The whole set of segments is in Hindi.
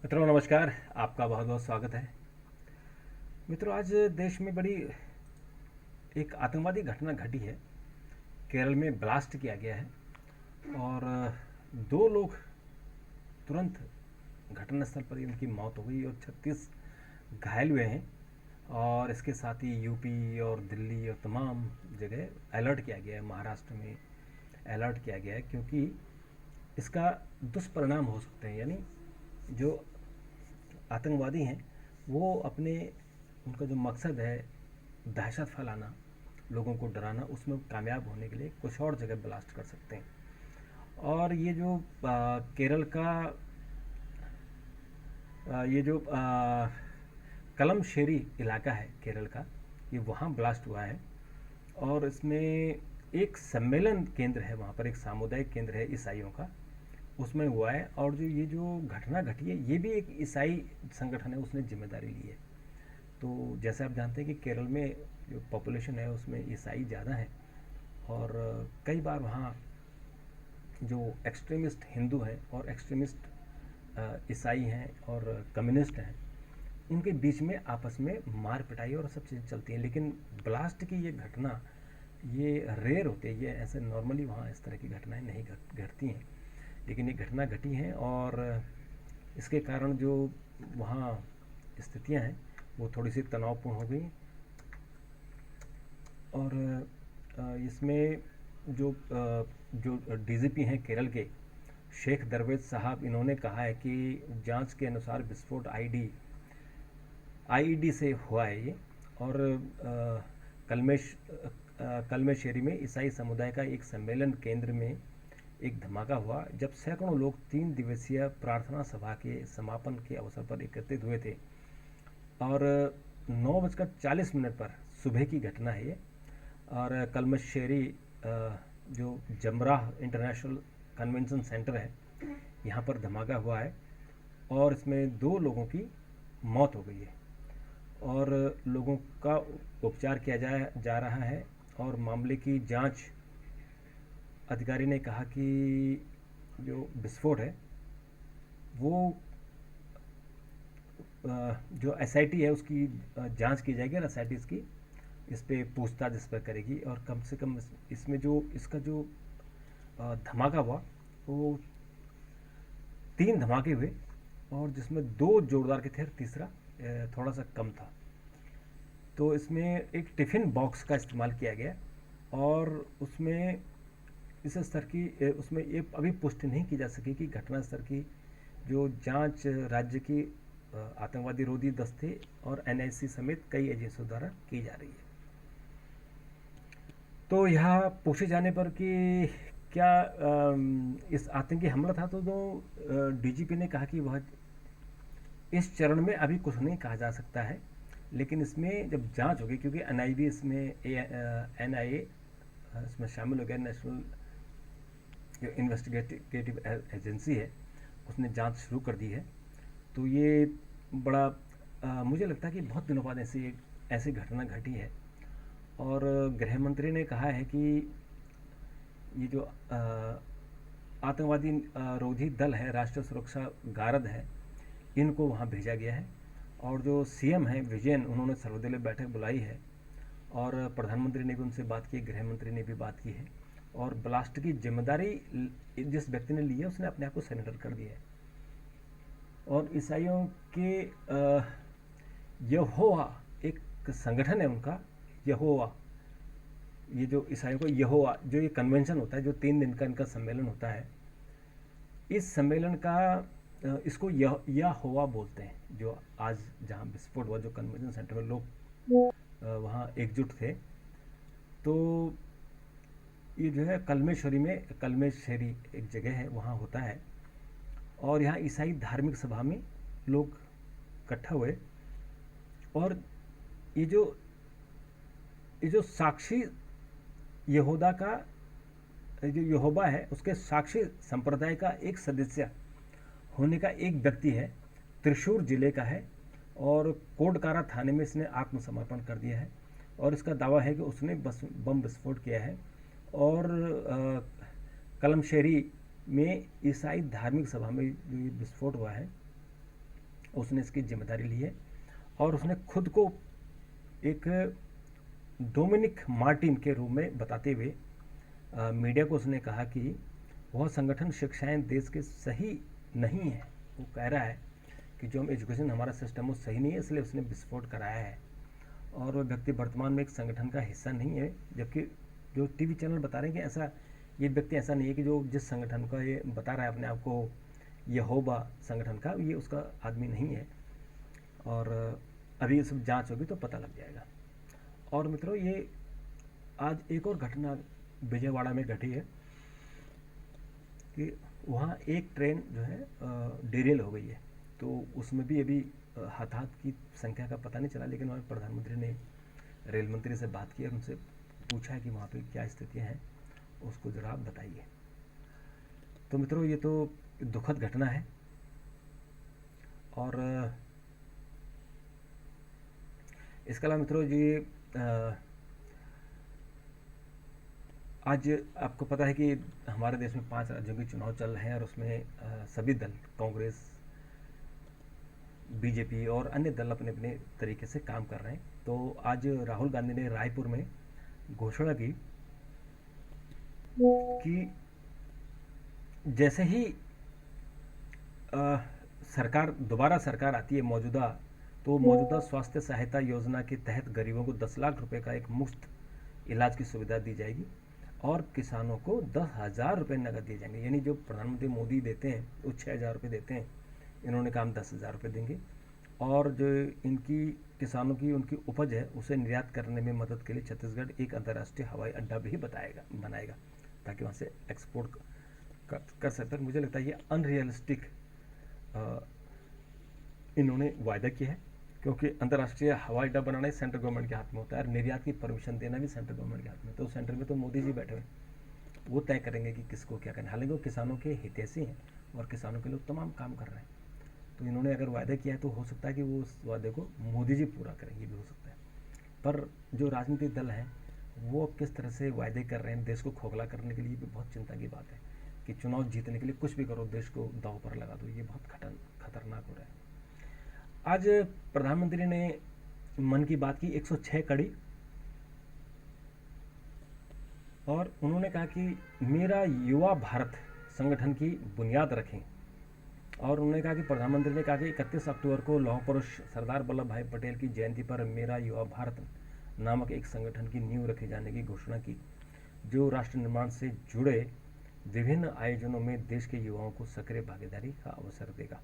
मित्रों नमस्कार। आपका बहुत बहुत स्वागत है। मित्रों, आज देश में बड़ी एक आतंकवादी घटना घटी है। केरल में ब्लास्ट किया गया है और दो लोग तुरंत घटनास्थल पर ही उनकी मौत हो गई और 36 घायल हुए हैं। और इसके साथ ही यूपी और दिल्ली और तमाम जगह अलर्ट किया गया है। महाराष्ट्र में अलर्ट किया गया है क्योंकि इसका दुष्परिणाम हो सकते हैं। यानी जो आतंकवादी हैं वो अपने उनका जो मकसद है दहशत फैलाना, लोगों को डराना, उसमें कामयाब होने के लिए कुछ और जगह ब्लास्ट कर सकते हैं। और ये जो केरल का ये जो कलमशेरी इलाका है केरल का, ये वहाँ ब्लास्ट हुआ है। और इसमें एक सम्मेलन केंद्र है, वहाँ पर एक सामुदायिक केंद्र है ईसाइयों का, उसमें हुआ है। और जो घटना घटी है ये भी एक ईसाई संगठन है, उसने जिम्मेदारी ली है। तो जैसे आप जानते हैं कि केरल में जो पॉपुलेशन है उसमें ईसाई ज़्यादा है और कई बार वहाँ जो एक्सट्रीमिस्ट हिंदू हैं और एक्सट्रीमिस्ट ईसाई हैं और कम्युनिस्ट हैं, उनके बीच में आपस में मार पिटाई और सब चीज़ें चलती हैं। लेकिन ब्लास्ट की ये घटना ये रेयर होती है, ये ऐसे नॉर्मली वहाँ इस तरह की घटनाएं नहीं घटती हैं। लेकिन ये घटना घटी है और इसके कारण जो वहाँ स्थितियाँ हैं वो थोड़ी सी तनावपूर्ण हो गई। और इसमें जो डीजीपी हैं केरल के, शेख दरवेज साहब, इन्होंने कहा है कि जांच के अनुसार विस्फोट आईईडी से हुआ है ये। और कलमेशेरी में ईसाई समुदाय का एक सम्मेलन केंद्र में एक धमाका हुआ जब सैकड़ों लोग 3 दिवसीय प्रार्थना सभा के समापन के अवसर पर एकत्रित हुए थे। और 9:40 पर सुबह की घटना है ये। और कलमशेरी जो जमराह इंटरनेशनल कन्वेंशन सेंटर है, यहाँ पर धमाका हुआ है और इसमें 2 लोगों की मौत हो गई है और लोगों का उपचार किया जा रहा है। और मामले की जांच, अधिकारी ने कहा कि जो विस्फोट है वो जो एसआईटी है उसकी जांच की जाएगी और एसआईटी इसकी इस पर पूछताछ इस पर करेगी। और कम से कम इसमें जो इसका जो धमाका हुआ वो 3 धमाके हुए और जिसमें 2 जोरदार के थे, तीसरा थोड़ा सा कम था। तो इसमें एक टिफ़िन बॉक्स का इस्तेमाल किया गया और उसमें इस स्तर की उसमें ये अभी पुष्टि नहीं की जा सकी कि घटना स्तर की जो जांच राज्य की आतंकवादी रोधी दस्ते और एनआईसी समेत कई एजेंसियों द्वारा की जा रही है। तो यहाँ पूछे जाने पर कि क्या इस आतंकी हमला था, तो डीजीपी ने कहा कि वह इस चरण में अभी कुछ नहीं कहा जा सकता है, लेकिन इसमें जब जांच होगी, क्योंकि एनआईबी इसमें एनआईए इसमें शामिल हो गया, नेशनल जो इन्वेस्टिगेटिव एजेंसी है, उसने जांच शुरू कर दी है। तो ये बड़ा मुझे लगता है कि बहुत दिनों बाद ऐसी घटना घटी है। और गृह मंत्री ने कहा है कि ये जो आतंकवादी रोधी दल है, राष्ट्रीय सुरक्षा गार्ड है, इनको वहाँ भेजा गया है। और जो सीएम है विजयन, उन्होंने सर्वदलीय बैठक बुलाई है और प्रधानमंत्री ने भी उनसे बात की, गृह मंत्री ने भी बात की है। और ब्लास्ट की जिम्मेदारी जिस व्यक्ति ने ली है उसने अपने आप को सरेंडर कर दिया है। और ईसाइयों के यहोवा एक संगठन है उनका, यहोवा, ये जो ईसाइयों को यहोवा, जो ये कन्वेंशन होता है, जो 3 दिन का इनका सम्मेलन होता है, इस सम्मेलन का इसको यहोवा बोलते हैं। जो आज जहाँ विस्फोट हुआ, जो कन्वेंशन सेंटर में लोग वहाँ एकजुट थे, तो ये जो है कलमेशेरी एक जगह है, वहाँ होता है। और यहाँ ईसाई धार्मिक सभा में लोग इकट्ठा हुए और ये जो साक्षी यहूदा का जो यहोवा है, उसके साक्षी संप्रदाय का एक सदस्य होने का एक व्यक्ति है, त्रिशूर जिले का है और कोटकारा थाने में इसने आत्मसमर्पण कर दिया है। और इसका दावा है कि उसने बम विस्फोट किया है। और कलमशेरी में ईसाई धार्मिक सभा में जो ये विस्फोट हुआ है, उसने इसकी जिम्मेदारी ली है और उसने खुद को एक डोमिनिक मार्टिन के रूप में बताते हुए मीडिया को उसने कहा कि वह संगठन शिक्षाएं देश के सही नहीं है। वो कह रहा है कि जो हम एजुकेशन हमारा सिस्टम वो सही नहीं है, इसलिए उसने विस्फोट कराया है और वह व्यक्ति वर्तमान में एक संगठन का हिस्सा नहीं है। जबकि जो टीवी चैनल बता रहे हैं कि ऐसा ये व्यक्ति ऐसा नहीं है कि जो जिस संगठन का ये बता रहा है अपने आप को यहोवा संगठन का, ये उसका आदमी नहीं है और अभी सब जांच होगी तो पता लग जाएगा। और मित्रों, ये आज एक और घटना विजयवाड़ा में घटी है कि वहाँ एक ट्रेन जो है डिरेल हो गई है, तो उसमें भी अभी हताहत की संख्या का पता नहीं चला, लेकिन वहाँ प्रधानमंत्री ने रेल मंत्री से बात की और उनसे पूछा है कि वहाँ पे क्या स्थितियाँ हैं, उसको ज़रा आप बताइए। तो मित्रों, ये तो दुखद घटना है और इसके अलावा मित्रों जी आज आपको पता है कि हमारे देश में 5 राज्यों के चुनाव चल रहे हैं और उसमें सभी दल, कांग्रेस, बीजेपी और अन्य दल अपने अपने तरीके से काम कर रहे हैं। तो आज राहुल गांधी ने रायपुर में घोषणा की कि जैसे ही दोबारा सरकार आती है मौजूदा, तो मौजूदा स्वास्थ्य सहायता योजना के तहत गरीबों को 10 लाख रुपए का एक मुफ्त इलाज की सुविधा दी जाएगी और किसानों को 10,000 रुपये नकद दिए जाएंगे। यानी जो प्रधानमंत्री मोदी देते हैं वो 6,000 रुपये देते हैं, इन्होंने कहा हम 10,000 रुपये देंगे और जो इनकी किसानों की उनकी उपज है उसे निर्यात करने में मदद के लिए छत्तीसगढ़ एक अंतर्राष्ट्रीय हवाई अड्डा भी बनाएगा ताकि वहाँ से एक्सपोर्ट कर सकते हैं। मुझे लगता है ये अनरियलिस्टिक इन्होंने वायदा किया है, क्योंकि अंतर्राष्ट्रीय हवाई अड्डा बनाना ही सेंट्रल गवर्नमेंट के हाथ में होता है और निर्यात की परमिशन देना भी सेंट्रल गवर्नमेंट के हाथ में। तो सेंटर में तो मोदी जी बैठे हुए, वो तय करेंगे कि किसको क्या करना है। हालांकि वो किसानों के हितैषी हैं और किसानों के लिए तमाम काम कर रहे हैं, तो इन्होंने अगर वायदा किया है तो हो सकता है कि वो उस वादे को मोदी जी पूरा करें, ये भी हो सकता है। पर जो राजनीतिक दल हैं वो किस तरह से वायदे कर रहे हैं देश को खोखला करने के लिए, भी बहुत चिंता की बात है कि चुनाव जीतने के लिए कुछ भी करो, देश को दांव पर लगा दो, ये बहुत खतरनाक हो रहा है। आज प्रधानमंत्री ने मन की बात की 106 कड़ी और उन्होंने कहा कि मेरा युवा भारत संगठन की बुनियाद रखें और उन्होंने कहा कि प्रधानमंत्री ने कहा कि 31 अक्टूबर को लौह पुरुष सरदार वल्लभ भाई पटेल की जयंती पर मेरा युवा भारत नामक एक संगठन की नींव रखे जाने की घोषणा की, जो राष्ट्र निर्माण से जुड़े विभिन्न आयोजनों में देश के युवाओं को सक्रिय भागीदारी का अवसर देगा।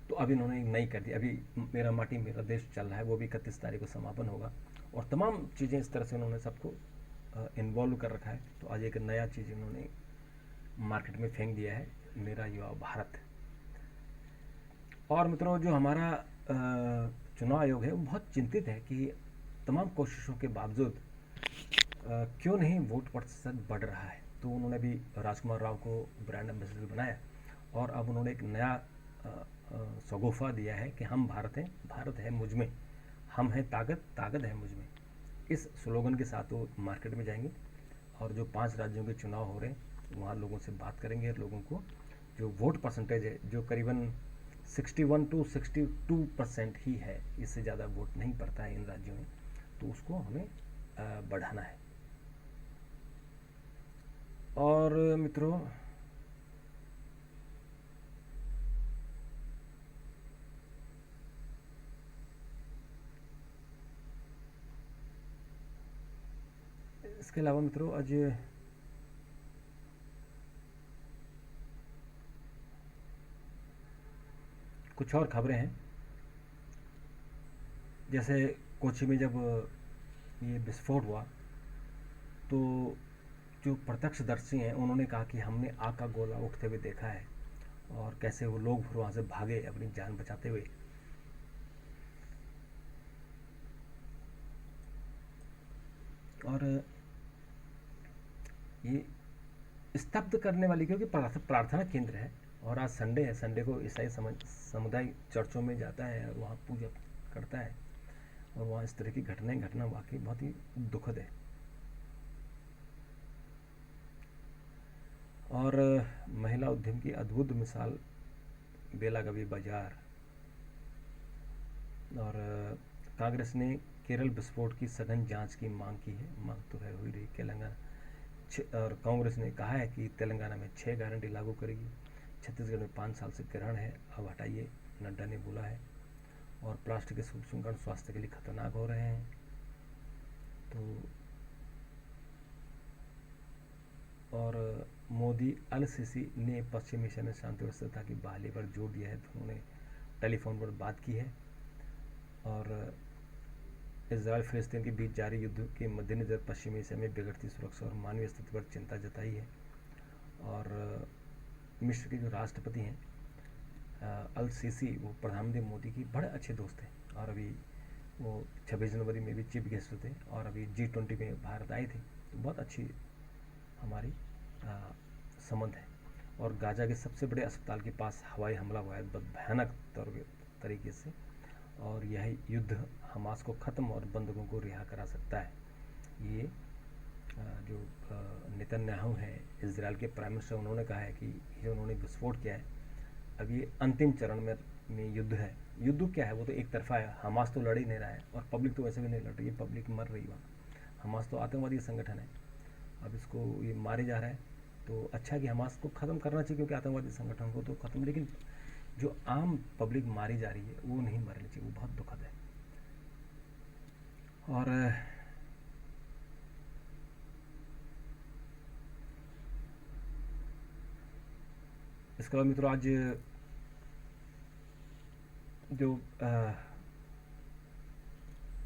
तो अब इन्होंने नई कर दी, अभी मेरा माटी मेरा देश चल रहा है, वो भी 31 तारीख को समापन होगा और तमाम चीज़ें इस तरह से उन्होंने सबको इन्वॉल्व कर रखा है। तो आज एक नया चीज़ इन्होंने मार्केट में फेंक दिया है, मेरा युवा भारत। और मित्रों, जो हमारा चुनाव आयोग है वो बहुत चिंतित है कि तमाम कोशिशों के बावजूद क्यों नहीं वोट प्रतिशत बढ़ रहा है। तो उन्होंने भी राजकुमार राव को ब्रांड एम्बेसडर बनाया और अब उन्होंने एक नया सगोफा दिया है कि हम भारत हैं, भारत है मुझ में, हम हैं ताकत, ताकत है मुझ में। इस स्लोगन के साथ वो मार्केट में जाएंगे और जो 5 राज्यों के चुनाव हो रहे हैं वहाँ लोगों से बात करेंगे और लोगों को जो वोट परसेंटेज है, जो करीबन 61 to 62% ही है, इससे ज़्यादा वोट नहीं पड़ता है इन राज्यों में, तो उसको हमें बढ़ाना है। और मित्रों, इसके अलावा मित्रों आज कुछ और खबरें हैं। जैसे कोची में जब ये विस्फोट हुआ तो जो प्रत्यक्षदर्शी हैं उन्होंने कहा कि हमने आग का गोला उठते हुए देखा है और कैसे वो लोग वहाँ से भागे अपनी जान बचाते हुए। और ये स्तब्ध करने वाली, क्योंकि प्रार्थना केंद्र है और आज संडे है, संडे को ईसाई समुदाय चर्चों में जाता है और वहाँ पूजा करता है और वहाँ इस तरह की घटना वाकई बहुत ही दुखद है। और महिला उद्यम की अद्भुत मिसाल बेलागवी बाजार और कांग्रेस ने केरल विस्फोट की सघन जांच की मांग की है। मांग तो है हो ही रही तेलंगाना। और कांग्रेस ने कहा है कि तेलंगाना में 6 गारंटी लागू करेगी। छत्तीसगढ़ में 5 साल से ग्रहण है, अब हटाइए, नड्डा ने बोला है। और प्लास्टिक के सूक्ष्म कण स्वास्थ्य के लिए खतरनाक हो रहे हैं। तो और मोदी अल सीसी ने पश्चिम एशिया में शांति व्यवस्था की बहाली पर जोर दिया है। तो उन्होंने टेलीफोन पर बात की है। और इजराइल फिलिस्तीन के बीच जारी युद्ध के मद्देनजर पश्चिमी एशिया में बिगड़ती सुरक्षा और मानवीय स्थिति पर चिंता जताई है। और मिस्र के जो राष्ट्रपति हैं अल सीसी, वो प्रधानमंत्री मोदी की बड़े अच्छे दोस्त हैं। और अभी वो 26 जनवरी में भी चीफ गेस्ट थे और अभी G20 में भारत आए थे। तो बहुत अच्छी हमारी संबंध है। और गाजा के सबसे बड़े अस्पताल के पास हवाई हमला हुआ है भयानक तरीके से। और यह युद्ध हमास को ख़त्म और बंधकों को रिहा करा सकता है। ये जो नेतन्याहू हैं इजराइल के प्राइम मिनिस्टर, उन्होंने कहा है कि ये उन्होंने विस्फोट किया है। अब ये अंतिम चरण में युद्ध है। युद्ध क्या है, वो तो एक तरफा है। हमास तो लड़ ही नहीं रहा है और पब्लिक तो वैसे भी नहीं लड़ रही है, पब्लिक मर रही है। हमास तो आतंकवादी संगठन है, अब इसको ये मारे जा रहा है। तो अच्छा कि हमास को ख़त्म करना चाहिए, क्योंकि आतंकवादी संगठन को तो ख़त्म, लेकिन जो आम पब्लिक मारी जा रही है वो नहीं मरनी चाहिए, वो बहुत दुखद है। और इसके बाद मित्रों, आज जो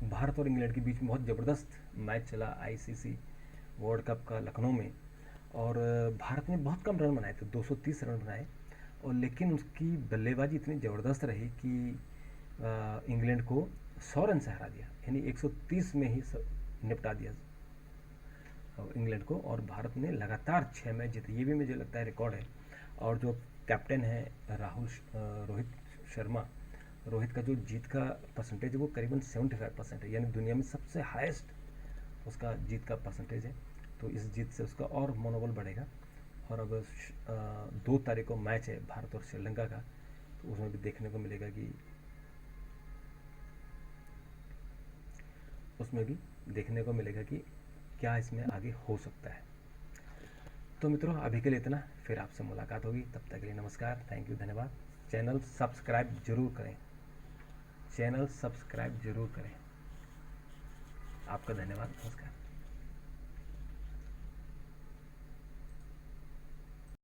भारत और इंग्लैंड के बीच में बहुत ज़बरदस्त मैच चला ICC वर्ल्ड कप का लखनऊ में। और भारत ने बहुत कम रन बनाए थे, 230 रन बनाए। और लेकिन उसकी बल्लेबाजी इतनी ज़बरदस्त रही कि इंग्लैंड को 100 रन से हरा दिया, यानी 130 में ही निपटा दिया इंग्लैंड को। और भारत ने लगातार 6 मैच जीते, ये भी मुझे लगता है रिकॉर्ड है। और जो कैप्टन है रोहित शर्मा, रोहित का जो जीत का परसेंटेज है वो करीबन 75% है, यानी दुनिया में सबसे हाईएस्ट उसका जीत का परसेंटेज है। तो इस जीत से उसका और मनोबल बढ़ेगा। और अब 2 तारीख को मैच है भारत और श्रीलंका का, तो उसमें भी देखने को मिलेगा कि क्या इसमें आगे हो सकता है। तो मित्रों, अभी के लिए इतना, फिर आपसे मुलाकात होगी। तब तक के लिए नमस्कार, थैंक यू, धन्यवाद। चैनल सब्सक्राइब जरूर करें, आपका धन्यवाद, नमस्कार।